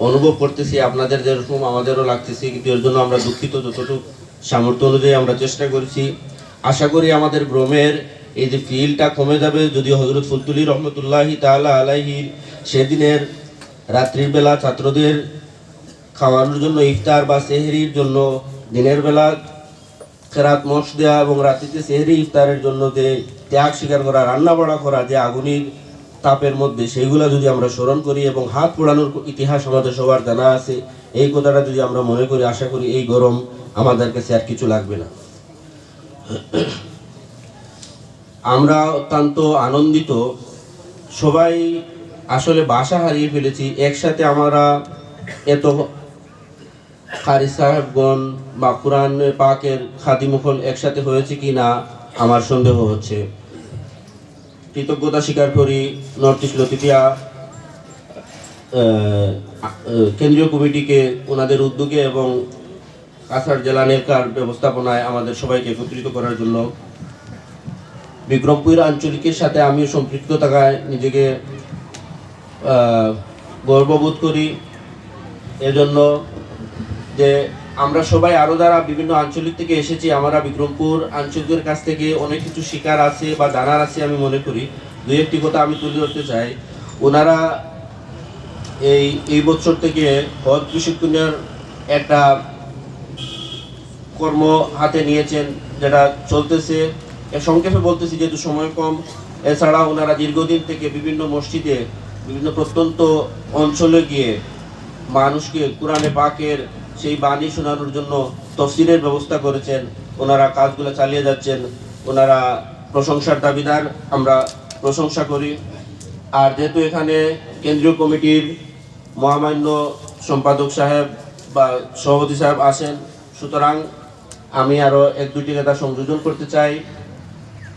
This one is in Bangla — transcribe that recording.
অনুভব করতেছি, আপনাদের যেরকম আমাদেরও লাগতেছে, কিন্তু এর জন্য আমরা দুঃখিত। যতটুকু সামর্থ্য অনুযায়ী আমরা চেষ্টা করেছি। আশা করি আমাদের ভ্রমের এই যে ফিলটা কমে যাবে যদি হযরত ফুলতুলি রহমতুল্লাহি তাআলা আলাইহির সেদিনের রাত্রির বেলা ছাত্রদের খাওয়ানোর জন্য ইফতার বা সেহরির জন্য দিনের বেলা খেরাত মশ দেওয়া এবং রাত্রিতে সেহরি ইফতারের জন্য যে ত্যাগ স্বীকার করা, রান্না বাড়া করা, যে আগুনের তাপের মধ্যে, সেইগুলা যদি আমরা স্মরণ করি এবং হাত পোড়ানোর ইতিহাস আমাদের সবার জানা আছে, এই কথাটা যদি আমরা মনে করি, আশা করি এই গরম আমাদের কাছে আর কিছু লাগবে না। আমরা অত্যন্ত আনন্দিত, সবাই আসলে বাসা হারিয়ে ফেলেছি। একসাথে আমরা এত কারি সাহেবগণ বা কোরআন পাকের খাদিমুখল একসাথে হয়েছে কি না আমার সন্দেহ হচ্ছে। কৃতজ্ঞতা স্বীকার করি নর্থ ইস্ট লতিফিয়া কেন্দ্রীয় কমিটিকে, ওনাদের উদ্যোগে এবং কাছাড় জেলা নেকার ব্যবস্থাপনায় আমাদের সবাইকে একত্রিত করার জন্য। বিক্রমপুর আঞ্চলিকের সাথে আমিও সম্পৃক্ত থাকায় নিজেকে গর্ববোধ করি। এজন্য যে আমরা সবাই আরও যারা বিভিন্ন আঞ্চলিক থেকে এসেছি, আমরা বিক্রমপুর আঞ্চলিকের কাছ থেকে অনেক কিছু শিকার আছে বা জানার আছে আমি মনে করি। দুই একটি কথা আমি তুলে ধরতে চাই। ওনারা এই বছর থেকে হজ প্রশিক্ষণের একটা কর্ম হাতে নিয়েছেন, যেটা চলতেছে। সংক্ষেপে বলতেছি যেহেতু সময় কম। এছাড়া ওনারা দীর্ঘদিন থেকে বিভিন্ন মসজিদে, বিভিন্ন প্রত্যন্ত অঞ্চলে গিয়ে মানুষকে কোরআনে পাকের সেই বাণী শোনানোর জন্য তফসিরের ব্যবস্থা করেছেন। ওনারা কাজগুলো চালিয়ে যাচ্ছেন, ওনারা প্রশংসার দাবিদার, আমরা প্রশংসা করি। আর যেহেতু এখানে কেন্দ্রীয় কমিটির মহামান্য সম্পাদক সাহেব বা সভাপতি সাহেব আসেন, সুতরাং আমি আরও এক দুটি কথা সংযোজন করতে চাই।